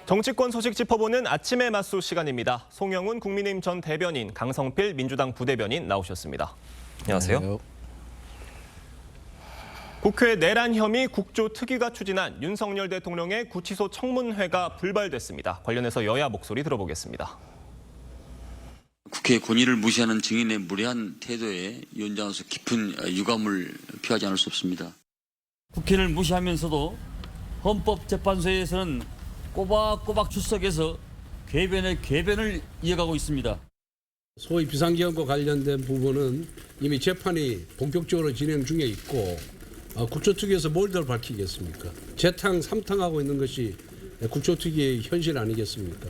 정치권 소식 짚어보는 아침의 맞수 시간입니다. 송영훈 국민의힘 전 대변인, 강성필 민주당 부대변인 나오셨습니다. 안녕하세요. 국회 내란 혐의 국조특위가 추진한 윤석열 대통령의 구치소 청문회가 불발됐습니다. 관련해서 여야 목소리 들어보겠습니다. 국회의 권위를 무시하는 증인의 무례한 태도에 위원장으로서 깊은 유감을 표하지 않을 수 없습니다. 국회를 무시하면서도 헌법재판소에서는 꼬박꼬박 출석해서 궤변을 이어가고 있습니다. 소위 비상계엄과 관련된 부분은 이미 재판이 본격적으로 진행 중에 있고 국조특위에서 뭘 더 밝히겠습니까? 재탕, 삼탕하고 있는 것이 국조특위의 현실 아니겠습니까?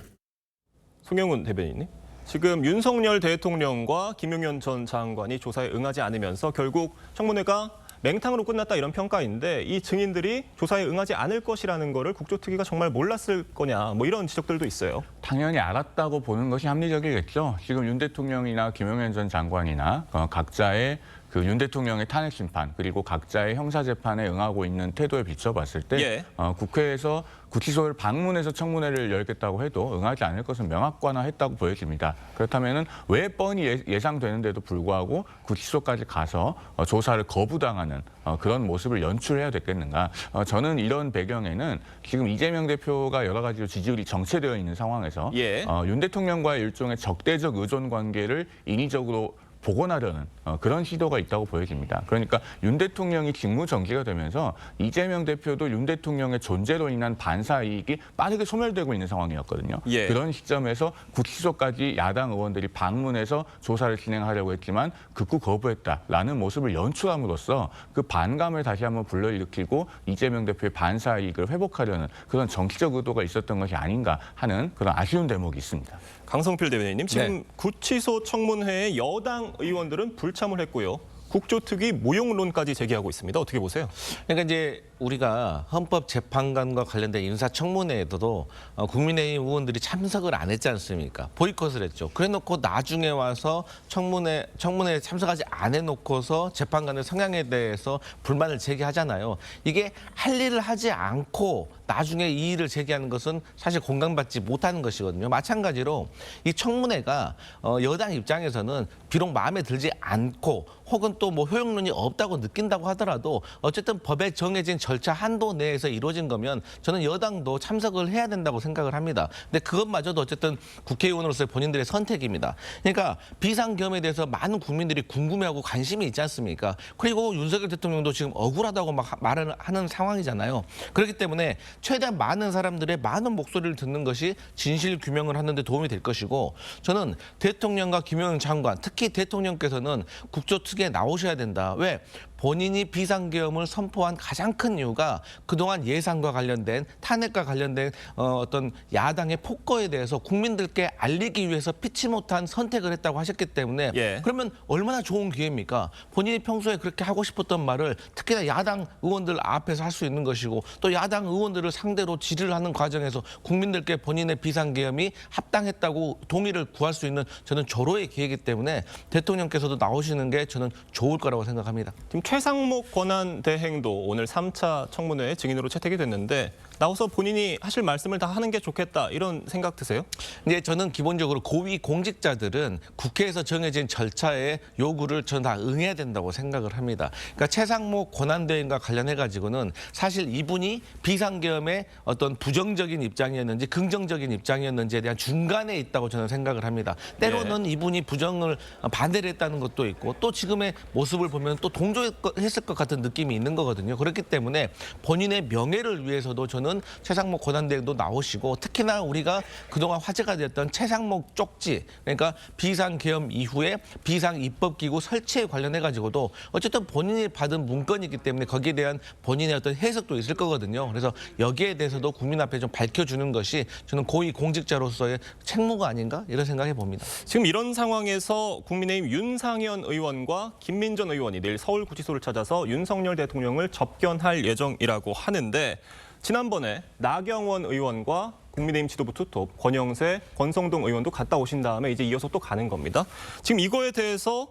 송영훈 대변인님, 지금 윤석열 대통령과 김용현 전 장관이 조사에 응하지 않으면서 결국 청문회가 맹탕으로 끝났다 이런 평가인데 이 증인들이 조사에 응하지 않을 것이라는 거를 국조특위가 정말 몰랐을 거냐 뭐 이런 지적들도 있어요. 당연히 알았다고 보는 것이 합리적이겠죠. 지금 윤 대통령이나 김용현 전 장관이나 각자의 윤 대통령의 탄핵 심판 그리고 각자의 형사 재판에 응하고 있는 태도에 비춰봤을 때 국회에서 구치소를 방문해서 청문회를 열겠다고 해도 응하지 않을 것은 명확관화했다고 보여집니다. 그렇다면 왜 뻔히 예상되는데도 불구하고 구치소까지 가서 조사를 거부당하는 그런 모습을 연출해야 됐겠는가. 저는 이런 배경에는 지금 이재명 대표가 여러 가지로 지지율이 정체되어 있는 상황에서 윤 대통령과의 일종의 적대적 의존 관계를 인위적으로 복원하려는 그런 시도가 있다고 보여집니다. 그러니까 윤 대통령이 직무 정지가 되면서 이재명 대표도 윤 대통령의 존재로 인한 반사 이익이 빠르게 소멸되고 있는 상황이었거든요. 그런 시점에서 구치소까지 야당 의원들이 방문해서 조사를 진행하려고 했지만 극구 거부했다라는 모습을 연출함으로써 그 반감을 다시 한번 불러일으키고 이재명 대표의 반사 이익을 회복하려는 그런 정치적 의도가 있었던 것이 아닌가 하는 그런 아쉬운 대목이 있습니다. 강성필 대변인님, 지금 구치소 청문회에 여당 의원들은 불참을 했고요. 국조특위 무용론까지 제기하고 있습니다. 어떻게 보세요? 그러니까 이제 우리가 헌법재판관과 관련된 인사청문회에도 국민의힘 의원들이 참석을 안 했지 않습니까? 보이콧을 했죠. 그래놓고 나중에 와서 청문회에 참석하지 안 해놓고서 재판관의 성향에 대해서 불만을 제기하잖아요. 이게 할 일을 하지 않고 나중에 이 일을 제기하는 것은 사실 공감받지 못하는 것이거든요. 마찬가지로 이 청문회가 여당 입장에서는 비록 마음에 들지 않고 혹은 또 뭐 효용론이 없다고 느낀다고 하더라도 어쨌든 법에 정해진 절차 한도 내에서 이루어진 거면 저는 여당도 참석을 해야 된다고 생각을 합니다. 근데 그것마저도 어쨌든 국회의원으로서의 본인들의 선택입니다. 그러니까 비상계엄에 대해서 많은 국민들이 궁금해하고 관심이 있지 않습니까? 그리고 윤석열 대통령도 지금 억울하다고 막 말을 하는 상황이잖아요. 그렇기 때문에 최대한 많은 사람들의 많은 목소리를 듣는 것이 진실 규명을 하는 데 도움이 될 것이고 저는 대통령과 김용현 장관, 특히 대통령께서는 국조특위에 나오셔야 된다. 왜? 본인이 비상계엄을 선포한 가장 큰 이유가 그동안 예산과 관련된 탄핵과 관련된 어떤 야당의 폭거에 대해서 국민들께 알리기 위해서 피치 못한 선택을 했다고 하셨기 때문에 그러면 얼마나 좋은 기회입니까? 본인이 평소에 그렇게 하고 싶었던 말을 특히나 야당 의원들 앞에서 할 수 있는 것이고 또 야당 의원들을 상대로 질의를 하는 과정에서 국민들께 본인의 비상계엄이 합당했다고 동의를 구할 수 있는 저는 절호의 기회이기 때문에 대통령께서도 나오시는 게 저는 좋을 거라고 생각합니다. 지금 최상목 권한대행도 오늘 3차 청문회에 증인으로 채택이 됐는데 나와서 본인이 하실 말씀을 다 하는 게 좋겠다 이런 생각 드세요? 네, 저는 기본적으로 고위 공직자들은 국회에서 정해진 절차의 요구를 저는 다 응해야 된다고 생각을 합니다. 그러니까 최상목 권한대행과 관련해가지고는 사실 이분이 비상계엄의 어떤 부정적인 입장이었는지 긍정적인 입장이었는지에 대한 중간에 있다고 저는 생각을 합니다. 때로는 이분이 부정을 반대를 했다는 것도 있고 또 지금의 모습을 보면 또 동조했을 것 같은 느낌이 있는 거거든요. 그렇기 때문에 본인의 명예를 위해서도 저는 최상목 권한대행도 나오시고 특히나 우리가 그동안 화제가 됐던 최상목 쪽지 그러니까 비상계엄 이후에 비상입법기구 설치에 관련해가지고도 어쨌든 본인이 받은 문건이기 때문에 거기에 대한 본인의 어떤 해석도 있을 거거든요. 그래서 여기에 대해서도 국민 앞에 좀 밝혀주는 것이 저는 고위 공직자로서의 책무가 아닌가 이런 생각해 봅니다. 지금 이런 상황에서 국민의힘 윤상현 의원과 김민전 의원이 내일 서울구치소를 찾아서 윤석열 대통령을 접견할 예정이라고 하는데 지난번에 나경원 의원과 국민의힘 지도부 투톱 권영세, 권성동 의원도 갔다 오신 다음에 이제 이어서 또 가는 겁니다. 지금 이거에 대해서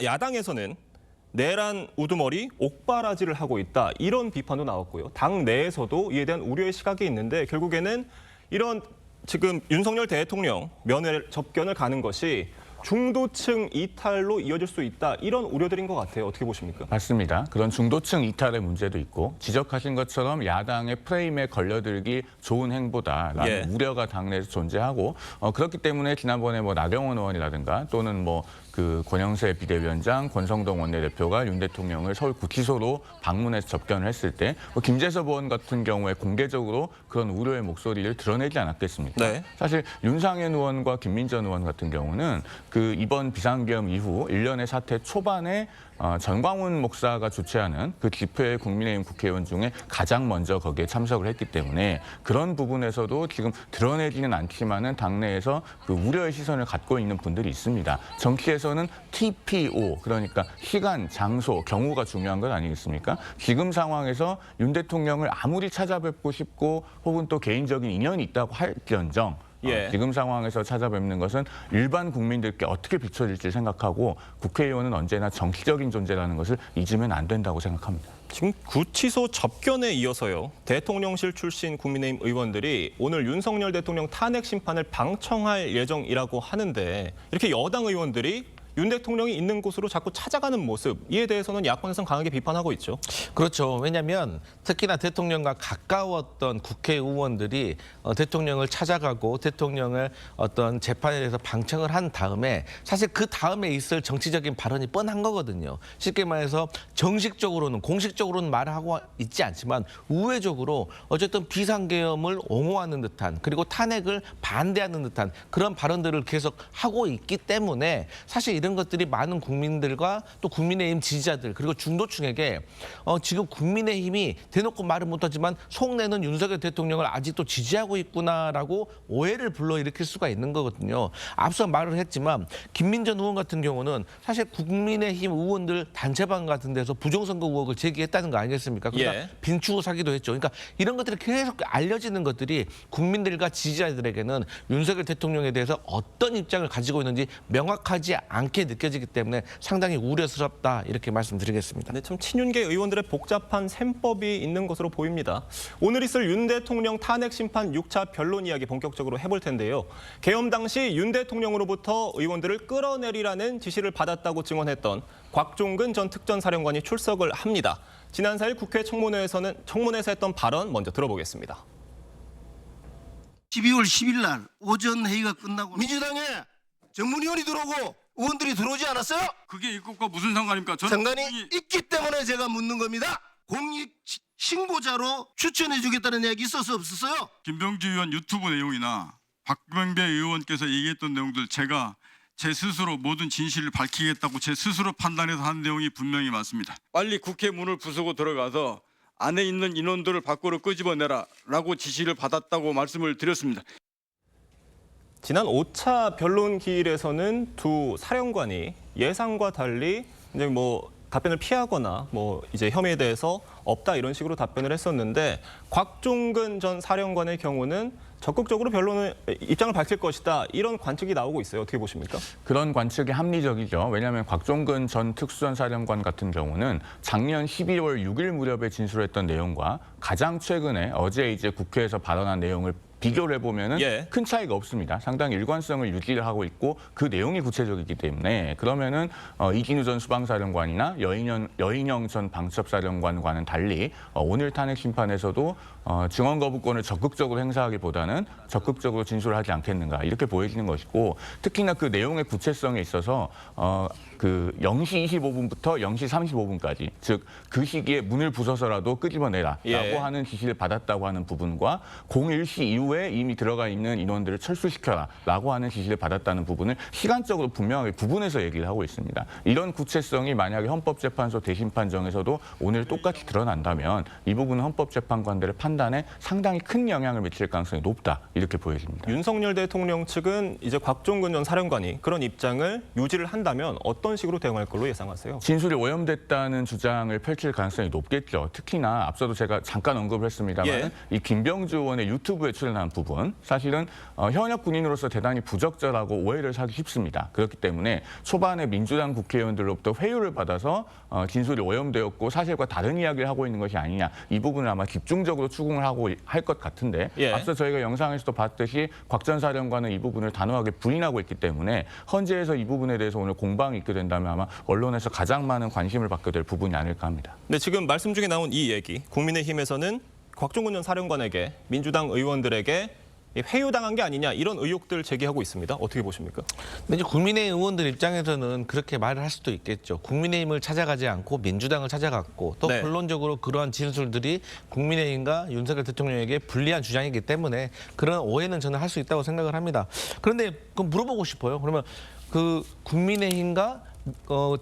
야당에서는 내란 우두머리 옥바라지를 하고 있다 이런 비판도 나왔고요. 당 내에서도 이에 대한 우려의 시각이 있는데 결국에는 이런 지금 윤석열 대통령 면회 접견을 가는 것이 중도층 이탈로 이어질 수 있다. 이런 우려들인 것 같아요. 어떻게 보십니까? 맞습니다. 그런 중도층 이탈의 문제도 있고 지적하신 것처럼 야당의 프레임에 걸려들기 좋은 행보다라는 예. 우려가 당내에서 존재하고 그렇기 때문에 지난번에 뭐 나경원 의원이라든가 또는 뭐 그 권영세 비대위원장, 권성동 원내대표가 윤 대통령을 서울 구치소로 방문해서 접견을 했을 때 뭐 김재섭 의원 같은 경우에 공개적으로 그런 우려의 목소리를 드러내지 않았겠습니까? 네. 사실 윤상현 의원과 김민전 의원 같은 경우는 그 이번 비상계엄 이후 일련의 사태 초반에 전광훈 목사가 주최하는 그 집회 국민의힘 국회의원 중에 가장 먼저 거기에 참석을 했기 때문에 그런 부분에서도 지금 드러내지는 않지만은 당내에서 그 우려의 시선을 갖고 있는 분들이 있습니다. 정치에서는 TPO 그러니까 시간, 장소, 경우가 중요한 것 아니겠습니까? 지금 상황에서 윤 대통령을 아무리 찾아뵙고 싶고 혹은 또 개인적인 인연이 있다고 할지언정 예. 지금 상황에서 찾아뵙는 것은 일반 국민들께 어떻게 비춰질지 생각하고 국회의원은 언제나 정치적인 존재라는 것을 잊으면 안 된다고 생각합니다. 지금 구치소 접견에 이어서요. 대통령실 출신 국민의힘 의원들이 오늘 윤석열 대통령 탄핵 심판을 방청할 예정이라고 하는데 이렇게 여당 의원들이 윤 대통령이 있는 곳으로 자꾸 찾아가는 모습, 이에 대해서는 야권에서는 강하게 비판하고 있죠. 그렇죠. 왜냐하면 특히나 대통령과 가까웠던 국회의원들이 대통령을 찾아가고 대통령을 어떤 재판에 대해서 방청을 한 다음에 사실 그 다음에 있을 정치적인 발언이 뻔한 거거든요. 쉽게 말해서 정식적으로는 공식적으로는 말하고 있지 않지만 우회적으로 어쨌든 비상계엄을 옹호하는 듯한 그리고 탄핵을 반대하는 듯한 그런 발언들을 계속 하고 있기 때문에 사실 이런 것들이 많은 국민들과 또 국민의힘 지지자들 그리고 중도층에게 지금 국민의힘이 대놓고 말은 못하지만 속내는 윤석열 대통령을 아직도 지지하고 있구나라고 오해를 불러일으킬 수가 있는 거거든요. 앞서 말을 했지만 김민전 의원 같은 경우는 사실 국민의힘 의원들 단체방 같은 데서 부정선거 의혹을 제기했다는 거 아니겠습니까? 그러니까 예. 빈추구 사기도 했죠. 그러니까 이런 것들이 계속 알려지는 것들이 국민들과 지지자들에게는 윤석열 대통령에 대해서 어떤 입장을 가지고 있는지 명확하지 않게 느껴지기 때문에 상당히 우려스럽다 이렇게 말씀드리겠습니다. 근데 참 친윤계 의원들의 복잡한 셈법이 있는 것으로 보입니다. 오늘 있을 윤 대통령 탄핵 심판 6차 변론 이야기 본격적으로 해볼 텐데요. 계엄 당시 윤 대통령으로부터 의원들을 끌어내리라는 지시를 받았다고 증언했던 곽종근 전 특전사령관이 출석을 합니다. 지난 4일 국회 청문회에서 했던 발언 먼저 들어보겠습니다. 12월 10일 날 오전 회의가 끝나고 민주당에 전문위원이 들어오고 의원들이 들어오지 않았어요? 그게 입국과 무슨 상관입니까? 저는 상관이 있기 때문에 제가 묻는 겁니다. 공익 신고자로 추천해 주겠다는 이야기 있었어 없었어요? 김병지 의원 유튜브 내용이나 박병배 의원께서 얘기했던 내용들 제가 제 스스로 모든 진실을 밝히겠다고 제 스스로 판단해서 한 내용이 분명히 맞습니다. 빨리 국회 문을 부수고 들어가서 안에 있는 인원들을 밖으로 끄집어내라 라고 지시를 받았다고 말씀을 드렸습니다. 지난 5차 변론 기일에서는 두 사령관이 예상과 달리 이제 뭐 답변을 피하거나 뭐 이제 혐의에 대해서 없다 이런 식으로 답변을 했었는데 곽종근 전 사령관의 경우는 적극적으로 변론을 입장을 밝힐 것이다 이런 관측이 나오고 있어요. 어떻게 보십니까? 그런 관측이 합리적이죠. 왜냐하면 곽종근 전 특수전사령관 같은 경우는 작년 12월 6일 무렵에 진술했던 내용과 가장 최근에 어제 이제 국회에서 발언한 내용을 비교를 해보면은 예. 큰 차이가 없습니다. 상당히 일관성을 유지를 하고 있고 그 내용이 구체적이기 때문에 그러면은 이진우 전 수방사령관이나 여인영 전 방첩사령관과는 달리 오늘 탄핵 심판에서도 증언 거부권을 적극적으로 행사하기보다는 적극적으로 진술하지 않겠는가 이렇게 보여지는 것이고 특히나 그 내용의 구체성에 있어서 그 0시 25분부터 0시 35분까지 즉 그 시기에 문을 부숴서라도 끄집어내라라고 예. 하는 지시를 받았다고 하는 부분과 01시 이후에 이미 들어가 있는 인원들을 철수시켜라라고 하는 지시를 받았다는 부분을 시간적으로 분명하게 구분해서 얘기를 하고 있습니다. 이런 구체성이 만약에 헌법재판소 대심판정에서도 오늘 똑같이 드러난다면 이 부분은 헌법재판관들의 판단에 상당히 큰 영향을 미칠 가능성이 높다 이렇게 보여집니다. 윤석열 대통령 측은 이제 곽종근 전 사령관이 그런 입장을 유지를 한다면 어떤 식으로 대응할 걸로 예상하세요? 진술이 오염됐다는 주장을 펼칠 가능성이 높겠죠. 특히나 앞서도 제가 잠깐 언급을 했습니다만 예. 이 김병주 의원의 유튜브에 출연한 부분 사실은 현역 군인으로서 대단히 부적절하고 오해를 사기 쉽습니다. 그렇기 때문에 초반에 민주당 국회의원들로부터 회유를 받아서 진술이 오염되었고 사실과 다른 이야기를 하고 있는 것이 아니냐 이 부분을 아마 집중적으로 수긍을 하고 할 것 같은데 예. 앞서 저희가 영상에서도 봤듯이 곽 전 사령관은 이 부분을 단호하게 부인하고 있기 때문에 헌재에서 이 부분에 대해서 오늘 공방이 있게 된다면 아마 언론에서 가장 많은 관심을 받게 될 부분이 아닐까 합니다. 네, 지금 말씀 중에 나온 이 얘기, 국민의힘에서는 곽종근 전 사령관에게 민주당 의원들에게 회유당한 게 아니냐 이런 의혹들 제기하고 있습니다. 어떻게 보십니까? 근데 이제 국민의힘 의원들 입장에서는 그렇게 말을 할 수도 있겠죠. 국민의힘을 찾아가지 않고 민주당을 찾아갔고 또 네. 본론적으로 그러한 진술들이 국민의힘과 윤석열 대통령에게 불리한 주장이기 때문에 그런 오해는 저는 할 수 있다고 생각을 합니다. 그런데 그럼 물어보고 싶어요. 그러면 그 국민의힘과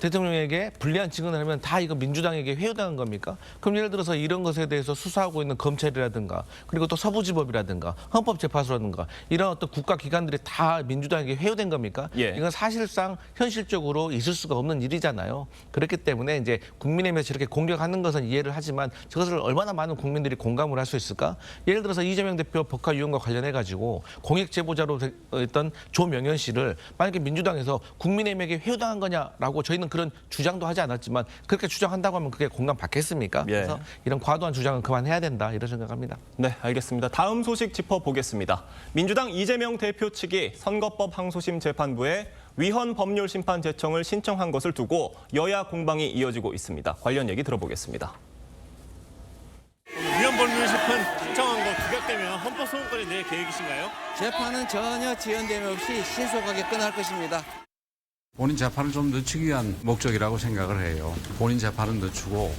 대통령에게 불리한 증언을 하면 다 이거 민주당에게 회유당한 겁니까? 그럼 예를 들어서 이런 것에 대해서 수사하고 있는 검찰이라든가 그리고 또 서부지법이라든가 헌법재판소라든가 이런 어떤 국가기관들이 다 민주당에게 회유된 겁니까? 예. 이건 사실상 현실적으로 있을 수가 없는 일이잖아요. 그렇기 때문에 이제 국민의힘에서 저렇게 공격하는 것은 이해를 하지만 저것을 얼마나 많은 국민들이 공감을 할 수 있을까? 예를 들어서 이재명 대표 법화위원과 관련해가지고 공익 제보자로 했던 조명현 씨를 만약에 민주당에서 국민의힘에게 회유당한 거냐? 라고 저희는 그런 주장도 하지 않았지만 그렇게 주장한다고 하면 그게 공감받겠습니까? 예. 그래서 이런 과도한 주장은 그만해야 된다 이런 생각합니다. 네, 알겠습니다. 다음 소식 짚어보겠습니다. 민주당 이재명 대표 측이 선거법 항소심 재판부에 위헌 법률 심판 제청을 신청한 것을 두고 여야 공방이 이어지고 있습니다. 관련 얘기 들어보겠습니다. 위헌 법률 심판 신청한 거 기각되면 헌법소원권에 낼 계획이신가요? 재판은 전혀 지연됨 없이 신속하게 끝날 것입니다. 본인 재판을 좀 늦추기 위한 목적이라고 생각을 해요. 본인 재판은 늦추고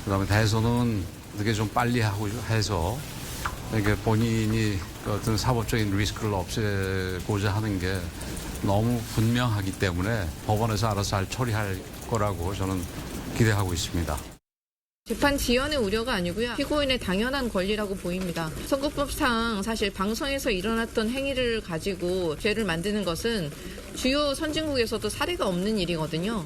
그다음에 대선은 어떻게 좀 빨리 하고 해서 이렇게 본인이 어떤 사법적인 리스크를 없애고자 하는 게 너무 분명하기 때문에 법원에서 알아서 잘 처리할 거라고 저는 기대하고 있습니다. 재판 지연의 우려가 아니고요. 피고인의 당연한 권리라고 보입니다. 선거법상 사실 방송에서 일어났던 행위를 가지고 죄를 만드는 것은 주요 선진국에서도 사례가 없는 일이거든요.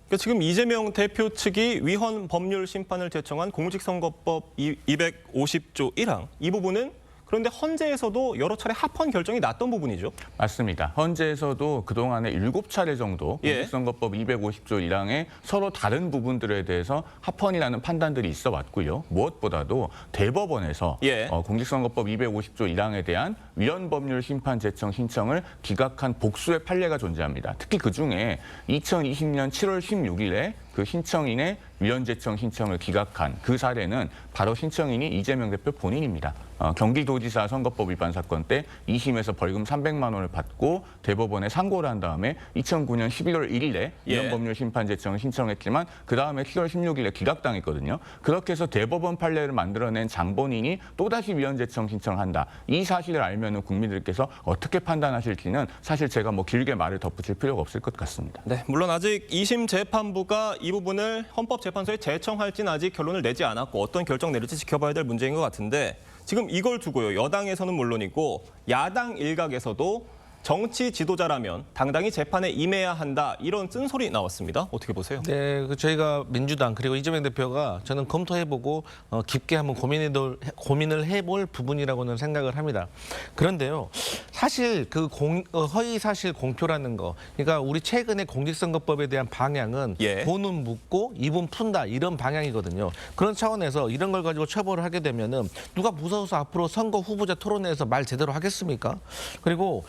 그러니까 지금 이재명 대표 측이 위헌 법률 심판을 제청한 공직선거법 250조 1항 이 부분은 그런데 헌재에서도 여러 차례 합헌 결정이 났던 부분이죠. 맞습니다. 헌재에서도 그동안에 7차례 정도 예. 공직선거법 250조 1항의 서로 다른 부분들에 대해서 합헌이라는 판단들이 있어 왔고요. 무엇보다도 대법원에서 예. 공직선거법 250조 1항에 대한 위헌 법률 심판 제청 신청을 기각한 복수의 판례가 존재합니다. 특히 그중에 2020년 7월 16일에 그 신청인의 위헌 제청 신청을 기각한 그 사례는 바로 신청인이 이재명 대표 본인입니다. 경기도지사 선거법 위반 사건 때 2심에서 벌금 300만 원을 받고 대법원에 상고를 한 다음에 2009년 11월 1일에 위헌 법률 심판 제청을 신청했지만 그 다음에 7월 16일에 기각당했거든요. 그렇게 해서 대법원 판례를 만들어낸 장본인이 또다시 위헌 제청 신청한다. 이 사실을 알면 국민들께서 어떻게 판단하실지는 사실 제가 뭐 길게 말을 덧붙일 필요가 없을 것 같습니다. 네, 물론 아직 2심 재판부가 이 부분을 헌법재판소에 제청할지는 아직 결론을 내지 않았고 어떤 결정 내릴지 지켜봐야 될 문제인 것 같은데 지금 이걸 두고요. 여당에서는 물론이고 야당 일각에서도 정치 지도자라면 당당히 재판에 임해야 한다 이런 쓴소리 나왔습니다. 어떻게 보세요? 네, 저희가 민주당 그리고 이재명 대표가 저는 검토해보고 깊게 한번 고민을 해볼 부분이라고는 생각을 합니다. 그런데요, 사실 그 허위 사실 공표라는 거, 그러니까 우리 최근에 공직선거법에 대한 방향은 예. 돈은 묻고 입은 푼다 이런 방향이거든요. 그런 차원에서 이런 걸 가지고 처벌을 하게 되면은 누가 무서워서 앞으로 선거 후보자 토론회에서 말 제대로 하겠습니까? 그리고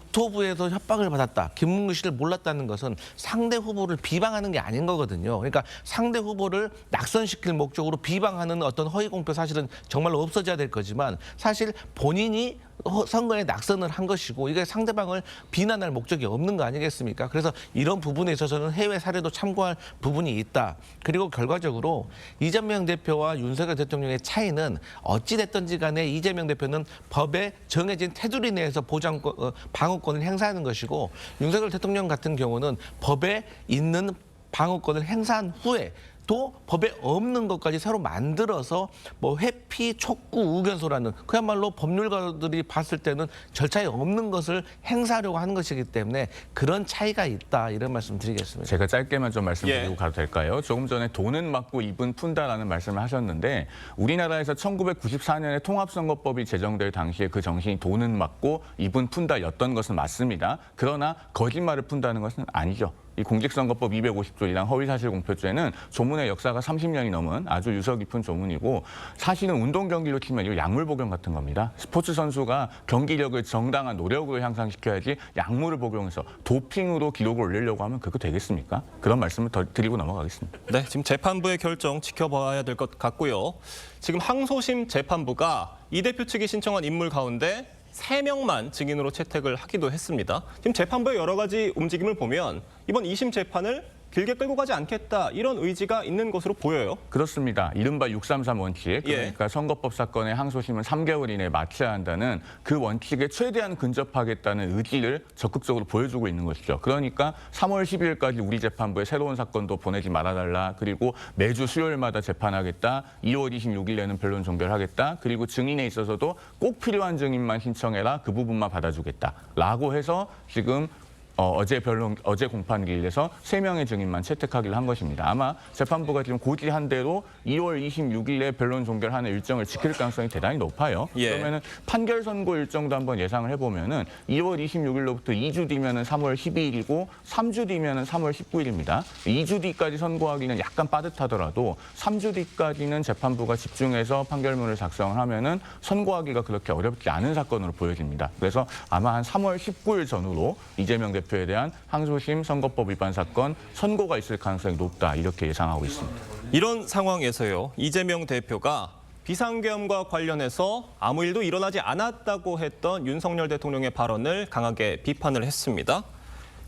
국토부에서 협박을 받았다. 김문규 씨를 몰랐다는 것은 상대 후보를 비방하는 게 아닌 거거든요. 그러니까 상대 후보를 낙선시킬 목적으로 비방하는 어떤 허위 공표 사실은 정말로 없어져야 될 거지만 사실 본인이 선거에 낙선을 한 것이고 이게 상대방을 비난할 목적이 없는 거 아니겠습니까? 그래서 이런 부분에 있어서는 해외 사례도 참고할 부분이 있다. 그리고 결과적으로 이재명 대표와 윤석열 대통령의 차이는 어찌됐든지 간에 이재명 대표는 법에 정해진 테두리 내에서 방어권을 행사하는 것이고 윤석열 대통령 같은 경우는 법에 있는 방어권을 행사한 후에 또 법에 없는 것까지 새로 만들어서 뭐 회피, 촉구, 의견서라는 그야말로 법률가들이 봤을 때는 절차에 없는 것을 행사하려고 하는 것이기 때문에 그런 차이가 있다 이런 말씀 드리겠습니다. 제가 짧게만 좀 말씀드리고 예. 가도 될까요? 조금 전에 돈은 맞고 입은 푼다라는 말씀을 하셨는데 우리나라에서 1994년에 통합선거법이 제정될 당시에 그 정신이 돈은 맞고 입은 푼다였던 것은 맞습니다. 그러나 거짓말을 푼다는 것은 아니죠. 이 공직선거법 250조랑 허위사실공표죄는 조문의 역사가 30년이 넘은 아주 유서 깊은 조문이고 사실은 운동 경기로 치면 이거 약물 복용 같은 겁니다. 스포츠 선수가 경기력을 정당한 노력으로 향상시켜야지 약물을 복용해서 도핑으로 기록을 올리려고 하면 그거 되겠습니까? 그런 말씀을 더 드리고 넘어가겠습니다. 네, 지금 재판부의 결정 지켜봐야 될 것 같고요. 지금 항소심 재판부가 이 대표 측이 신청한 인물 가운데 3명만 증인으로 채택을 하기도 했습니다. 지금 재판부의 여러 가지 움직임을 보면 이번 2심 재판을 길게 끌고 가지 않겠다 이런 의지가 있는 것으로 보여요. 그렇습니다. 이른바 633 원칙, 그러니까 선거법 사건의 항소심은 3개월 이내에 마쳐야 한다는 그 원칙에 최대한 근접하겠다는 의지를 적극적으로 보여주고 있는 것이죠. 그러니까 3월 12일까지 우리 재판부에 새로운 사건도 보내지 말아달라. 그리고 매주 수요일마다 재판하겠다. 2월 26일에는 변론 종결하겠다. 그리고 증인에 있어서도 꼭 필요한 증인만 신청해라. 그 부분만 받아주겠다. 라고 해서 지금 어제 공판기일에서 3명의 증인만 채택하기로 한 것입니다. 아마 재판부가 지금 고지한 대로 2월 26일에 변론 종결하는 일정을 지킬 가능성이 대단히 높아요. 그러면은 판결 선고 일정도 한번 예상을 해보면은 2월 26일로부터 2주 뒤면은 3월 12일이고 3주 뒤면은 3월 19일입니다. 2주 뒤까지 선고하기는 약간 빠듯하더라도 3주 뒤까지는 재판부가 집중해서 판결문을 작성을 하면은 선고하기가 그렇게 어렵지 않은 사건으로 보여집니다. 그래서 아마 한 3월 19일 전후로 이재명 대표에 대한 항소심 선거법 위반 사건 선고가 있을 가능성이 높다 이렇게 예상하고 있습니다. 이런 상황에서요. 이재명 대표가 비상계엄과 관련해서 아무 일도 일어나지 않았다고 했던 윤석열 대통령의 발언을 강하게 비판을 했습니다.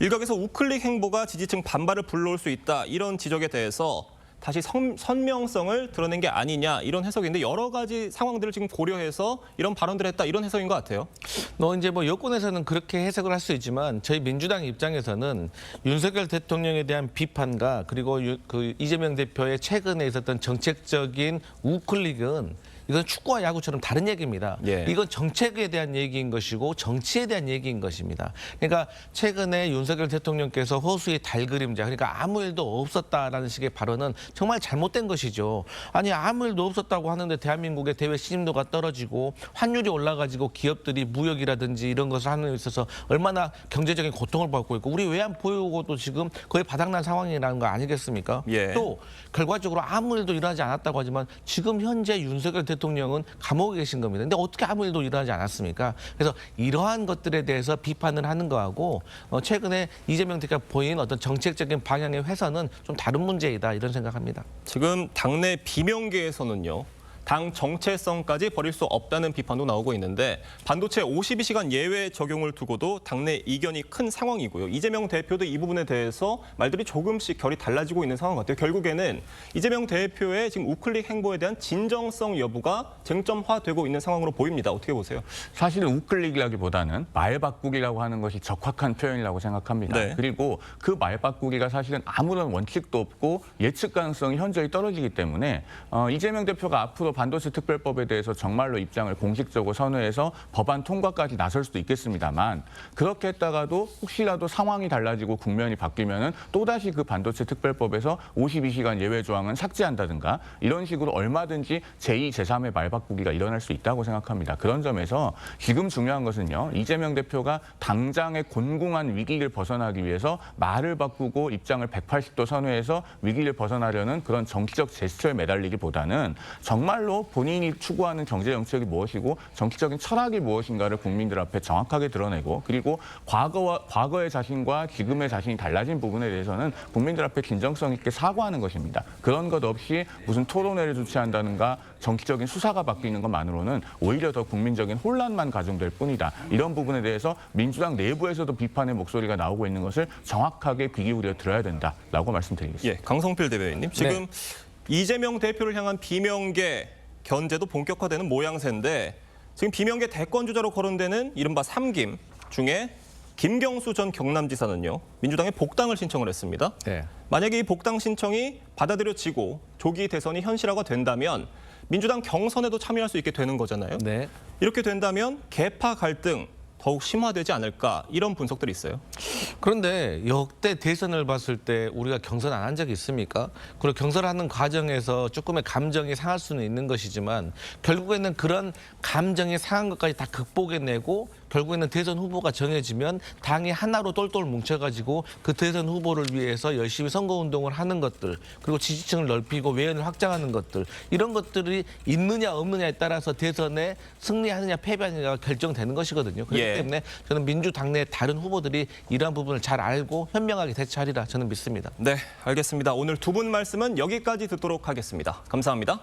일각에서 우클릭 행보가 지지층 반발을 불러올 수 있다 이런 지적에 대해서 다시 선명성을 드러낸 게 아니냐 이런 해석인데 여러 가지 상황들을 지금 고려해서 이런 발언들을 했다 이런 해석인 것 같아요. 이제 여권에서는 그렇게 해석을 할 수 있지만 저희 민주당 입장에서는 윤석열 대통령에 대한 비판과 그리고 그 이재명 대표의 최근에 있었던 정책적인 우클릭은 이건 축구와 야구처럼 다른 얘기입니다. 이건 정책에 대한 얘기인 것이고 정치에 대한 얘기인 것입니다. 그러니까 최근에 윤석열 대통령께서 호수의 달 그림자, 그러니까 아무 일도 없었다라는 식의 발언은 정말 잘못된 것이죠. 아니 아무 일도 없었다고 하는데 대한민국의 대외 신임도가 떨어지고 환율이 올라가지고 기업들이 무역이라든지 이런 것을 하는 데 있어서 얼마나 경제적인 고통을 받고 있고 우리 외환 보유고도 지금 거의 바닥난 상황이라는 거 아니겠습니까? 또 결과적으로 아무 일도 일어나지 않았다고 하지만 지금 현재 윤석열 대통령은 감옥에 계신 겁니다. 근데 어떻게 아무 일도 일어나지 않았습니까? 그래서 이러한 것들에 대해서 비판을 하는 거하고 최근에 이재명 대표가 보인 어떤 정책적인 방향의 훼손은 좀 다른 문제이다 이런 생각합니다. 지금 당내 비명계에서는요. 당 정체성까지 버릴 수 없다는 비판도 나오고 있는데 반도체 52시간 예외 적용을 두고도 당내 이견이 큰 상황이고요. 이재명 대표도 이 부분에 대해서 말들이 조금씩 결이 달라지고 있는 상황 같아요. 결국에는 이재명 대표의 지금 우클릭 행보에 대한 진정성 여부가 쟁점화되고 있는 상황으로 보입니다. 어떻게 보세요? 사실은 우클릭이라기보다는 말 바꾸기라고 하는 것이 적확한 표현이라고 생각합니다. 그리고 그 말 바꾸기가 사실은 아무런 원칙도 없고 예측 가능성이 현저히 떨어지기 때문에 이재명 대표가 앞으로 반도체 특별법에 대해서 정말로 입장을 공식적으로 선회해서 법안 통과까지 나설 수도 있겠습니다만 그렇게 했다가도 혹시라도 상황이 달라지고 국면이 바뀌면은 또다시 그 반도체 특별법에서 52시간 예외 조항은 삭제한다든가 이런 식으로 얼마든지 제2, 제3의 말 바꾸기가 일어날 수 있다고 생각합니다. 그런 점에서 지금 중요한 것은요. 이재명 대표가 당장의 곤궁한 위기를 벗어나기 위해서 말을 바꾸고 입장을 180도 선회해서 위기를 벗어나려는 그런 정치적 제스처에 매달리기보다는 정말로 본인이 추구하는 경제 정책이 무엇이고 정치적인 철학이 무엇인가를 국민들 앞에 정확하게 드러내고 그리고 과거의 자신과 지금의 자신이 달라진 부분에 대해서는 국민들 앞에 진정성 있게 사과하는 것입니다. 그런 것 없이 무슨 토론회를 주최한다든가 정치적인 수사가 바뀌는 것만으로는 오히려 더 국민적인 혼란만 가중될 뿐이다. 이런 부분에 대해서 민주당 내부에서도 비판의 목소리가 나오고 있는 것을 정확하게 귀 기울여 들어야 된다라고 말씀드리겠습니다. 강성필 대변인님, 지금 이재명 대표를 향한 비명계 견제도 본격화되는 모양새인데 지금 비명계 대권주자로 거론되는 이른바 3김 중에 김경수 전 경남지사는요. 민주당에 복당을 신청을 했습니다. 만약에 이 복당 신청이 받아들여지고 조기 대선이 현실화가 된다면 민주당 경선에도 참여할 수 있게 되는 거잖아요. 이렇게 된다면 계파 갈등 더욱 심화되지 않을까 이런 분석들이 있어요. 그런데 역대 대선을 봤을 때 우리가 경선 안 한 적이 있습니까? 그리고 경선하는 과정에서 조금의 감정이 상할 수는 있는 것이지만 결국에는 그런 감정이 상한 것까지 다 극복해내고 결국에는 대선 후보가 정해지면 당이 하나로 똘똘 뭉쳐가지고 그 대선 후보를 위해서 열심히 선거운동을 하는 것들, 그리고 지지층을 넓히고 외연을 확장하는 것들, 이런 것들이 있느냐 없느냐에 따라서 대선에 승리하느냐 패배하느냐가 결정되는 것이거든요. 그렇기 예. 때문에 저는 민주당 내 다른 후보들이 이러한 부분을 잘 알고 현명하게 대처하리라 저는 믿습니다. 네, 알겠습니다. 오늘 두 분 말씀은 여기까지 듣도록 하겠습니다. 감사합니다.